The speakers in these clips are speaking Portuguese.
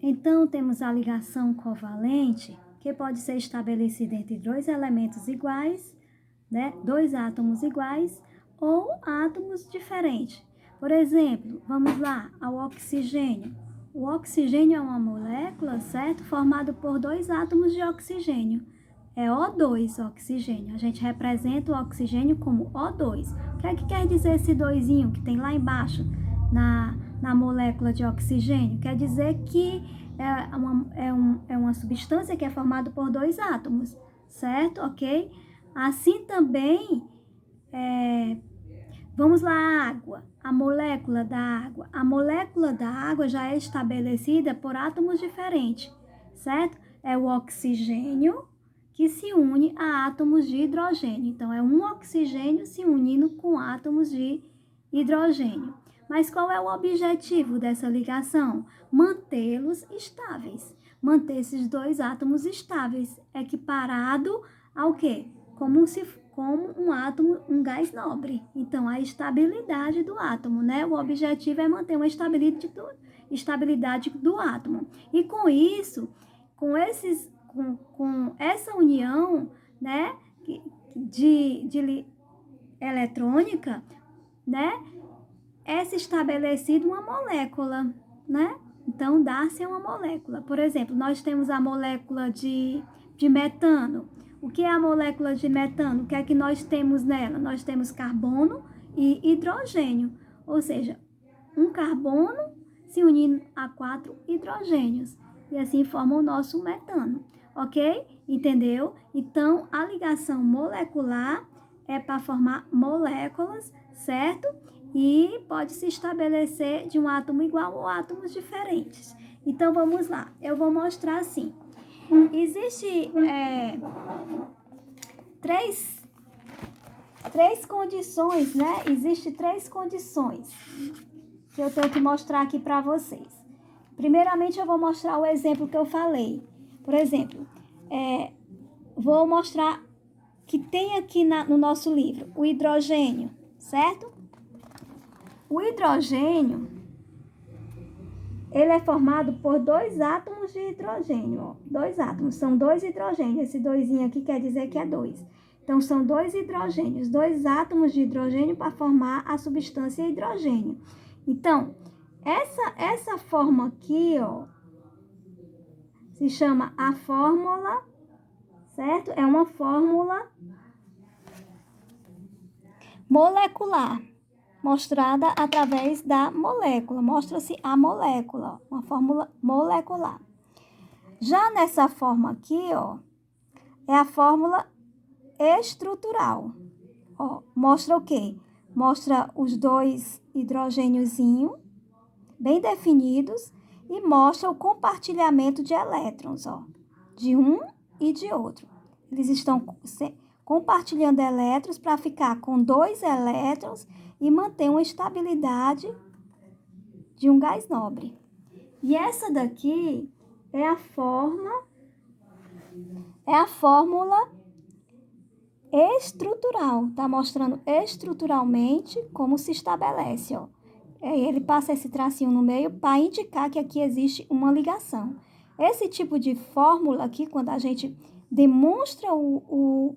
Então, temos a ligação covalente, que pode ser estabelecida entre dois elementos iguais, né? Dois átomos iguais ou átomos diferentes. Por exemplo, vamos lá, ao oxigênio. O oxigênio é uma molécula, certo? Formada por dois átomos de oxigênio. É O2, oxigênio. A gente representa o oxigênio como O2. O que é que quer dizer esse doisinho que tem lá embaixo na molécula de oxigênio? Quer dizer que é uma substância que é formada por dois átomos, certo? Ok? Assim também, vamos lá, a água, a molécula da água. A molécula da água já é estabelecida por átomos diferentes, certo? É o oxigênio que se une a átomos de hidrogênio. Então, é um oxigênio se unindo com átomos de hidrogênio. Mas qual é o objetivo dessa ligação? Mantê-los estáveis. Manter esses dois átomos estáveis, equiparado ao quê? Como um átomo, um gás nobre. Então, a estabilidade do átomo, né? O objetivo é manter uma estabilidade do átomo. E com isso, com essa união, né, de eletrônica, né, é se estabelecida uma molécula, né? Então, dá-se uma molécula. Por exemplo, nós temos a molécula de metano. O que é a molécula de metano? O que é que nós temos nela? Nós temos carbono e hidrogênio. Ou seja, um carbono se unindo a 4 hidrogênios. E assim forma o nosso metano. Ok? Entendeu? Então, a ligação molecular é para formar moléculas, certo? E pode se estabelecer de um átomo igual ou átomos diferentes. Então, vamos lá. Eu vou mostrar assim. Existe três condições, né? Existem três condições que eu tenho que mostrar aqui para vocês. Primeiramente, eu vou mostrar o exemplo que eu falei. Por exemplo, vou mostrar que tem aqui no nosso livro o hidrogênio, certo? O hidrogênio, ele é formado por dois átomos de hidrogênio, ó. Dois átomos, são dois hidrogênios. Esse doisinho aqui quer dizer que é dois. Então, são dois hidrogênios, dois átomos de hidrogênio para formar a substância hidrogênio. Então, essa forma aqui, ó, se chama a fórmula, certo? É uma fórmula molecular, mostrada através da molécula. Mostra-se a molécula, uma fórmula molecular. Já nessa forma aqui, ó, é a fórmula estrutural. Ó, mostra o quê? Mostra os dois hidrogêniozinhos bem definidos e mostra o compartilhamento de elétrons, ó, de um e de outro. Eles estão compartilhando elétrons para ficar com dois elétrons e manter uma estabilidade de um gás nobre. E essa daqui é a fórmula estrutural. Tá mostrando estruturalmente como se estabelece, ó. Ele passa esse tracinho no meio para indicar que aqui existe uma ligação. Esse tipo de fórmula aqui, quando a gente demonstra o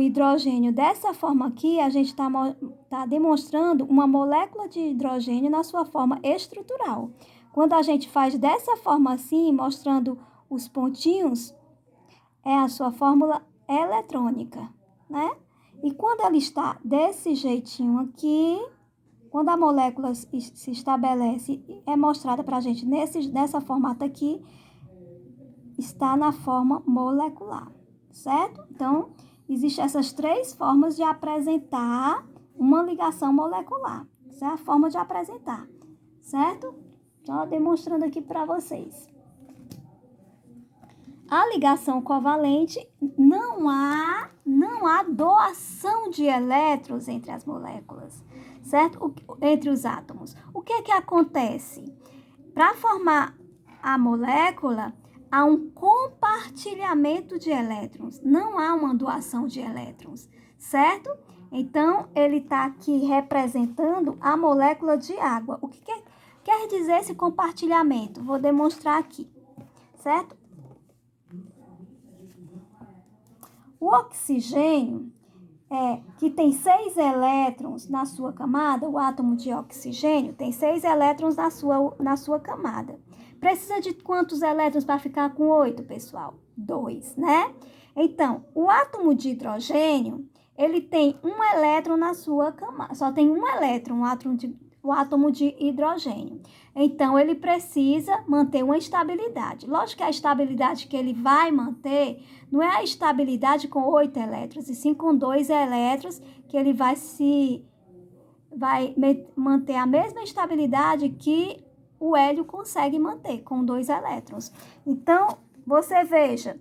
hidrogênio dessa forma aqui, a gente tá demonstrando uma molécula de hidrogênio na sua forma estrutural. Quando a gente faz dessa forma assim, mostrando os pontinhos, é a sua fórmula eletrônica, né? E quando ela está desse jeitinho aqui, quando a molécula se estabelece, é mostrada para a gente nessa formata aqui, está na forma molecular, certo? Então, existem essas três formas de apresentar uma ligação molecular. Essa é a forma de apresentar, certo? Só demonstrando aqui para vocês. A ligação covalente, não há doação de elétrons entre as moléculas, certo? Entre os átomos. O que é que acontece? Para formar a molécula, há um compartilhamento de elétrons, não há uma doação de elétrons, certo? Então, ele está aqui representando a molécula de água. O que quer dizer esse compartilhamento? Vou demonstrar aqui, certo? O oxigênio, que tem 6 elétrons na sua camada, o átomo de oxigênio tem 6 elétrons na sua camada. Precisa de quantos elétrons para ficar com 8, pessoal? 2, né? Então, o átomo de hidrogênio, ele tem 1 elétron na sua camada, só tem 1 elétron, o átomo de hidrogênio. Então, ele precisa manter uma estabilidade. Lógico que a estabilidade que ele vai manter não é a estabilidade com 8 elétrons, e sim com 2 elétrons, que ele vai manter a mesma estabilidade que o hélio consegue manter com 2 elétrons. Então, você veja,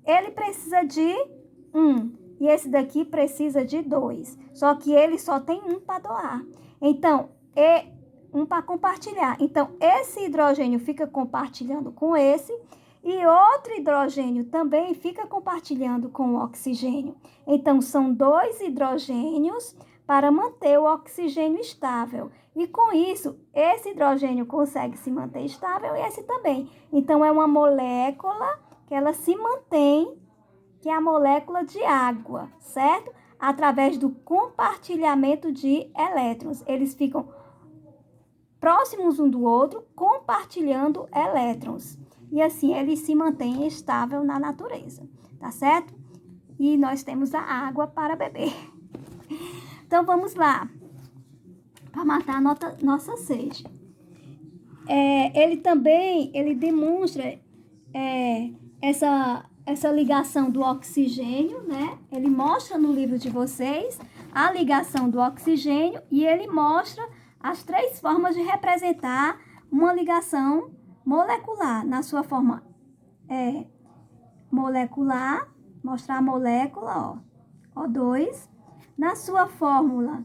ele precisa de 1 e esse daqui precisa de 2. Só que ele só tem 1 para doar. Então, 1 para compartilhar. Então, esse hidrogênio fica compartilhando com esse e outro hidrogênio também fica compartilhando com o oxigênio. Então, são 2 hidrogênios para manter o oxigênio estável. E com isso, esse hidrogênio consegue se manter estável e esse também. Então, é uma molécula que ela se mantém, que é a molécula de água, certo? Através do compartilhamento de elétrons. Eles ficam próximos um do outro, compartilhando elétrons. E assim, ele se mantém estável na natureza, tá certo? E nós temos a água para beber. Então, vamos lá, para matar a nossa sede. Ele demonstra essa ligação do oxigênio, né? Ele mostra no livro de vocês a ligação do oxigênio e ele mostra as 3 formas de representar uma ligação molecular. Na sua forma molecular, mostrar a molécula, ó, O2. Na sua fórmula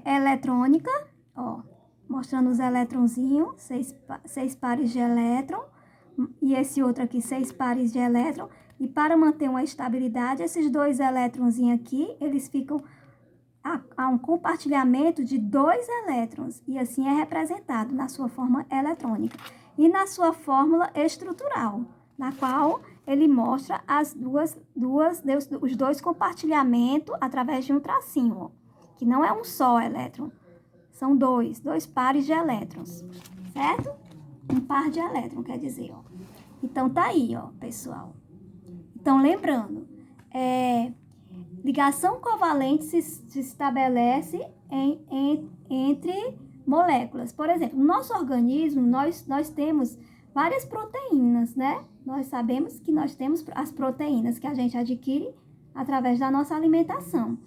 eletrônica, ó, mostrando os eletronzinhos, 6 pares de elétron, e esse outro aqui, 6 pares de elétron. E para manter uma estabilidade, esses 2 elétronzinhos aqui, eles ficam a um compartilhamento de 2 elétrons, e assim é representado na sua forma eletrônica. E na sua fórmula estrutural, na qual ele mostra os 2 compartilhamentos através de um tracinho, ó, que não é um só elétron, são 2 pares de elétrons, certo? Um par de elétrons, quer dizer, ó. Então, tá aí, ó, pessoal. Então, lembrando, ligação covalente se estabelece entre moléculas. Por exemplo, no nosso organismo, nós temos várias proteínas, né? Nós sabemos que nós temos as proteínas que a gente adquire através da nossa alimentação.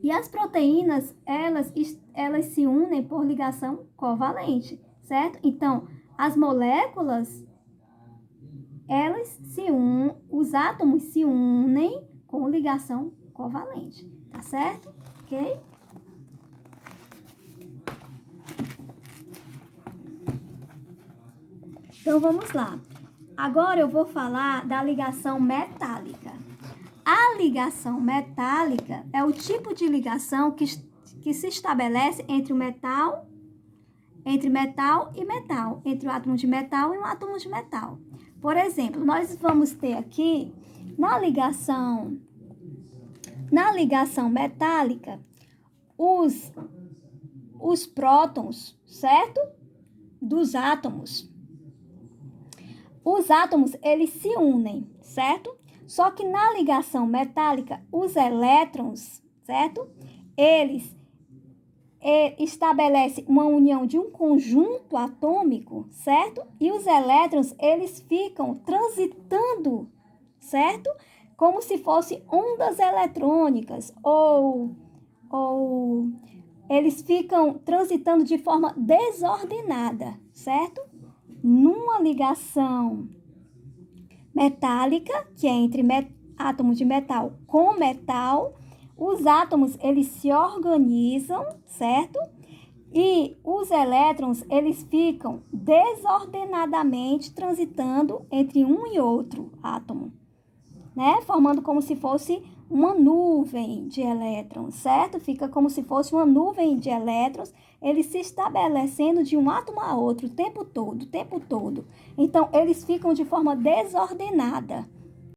E as proteínas, elas se unem por ligação covalente, certo? Então, as moléculas, os átomos se unem com ligação covalente, tá certo? Ok? Então, vamos lá. Agora eu vou falar da ligação metálica. A ligação metálica é o tipo de ligação que se estabelece entre metal e metal, entre um átomo de metal e um átomo de metal. Por exemplo, nós vamos ter aqui, na ligação metálica, os prótons, certo? Dos átomos. Os átomos, eles se unem, certo? Só que na ligação metálica, os elétrons, certo? Eles estabelecem uma união de um conjunto atômico, certo? E os elétrons, eles ficam transitando, certo? Como se fossem ondas eletrônicas ou eles ficam transitando de forma desordenada, certo? Numa ligação metálica, que é entre átomos de metal com metal, os átomos, eles se organizam, certo? E os elétrons, eles ficam desordenadamente transitando entre um e outro átomo, né? Formando como se fosse uma nuvem de elétrons, certo? Fica como se fosse uma nuvem de elétrons, eles se estabelecendo de um átomo a outro o tempo todo, o tempo todo. Então, eles ficam de forma desordenada.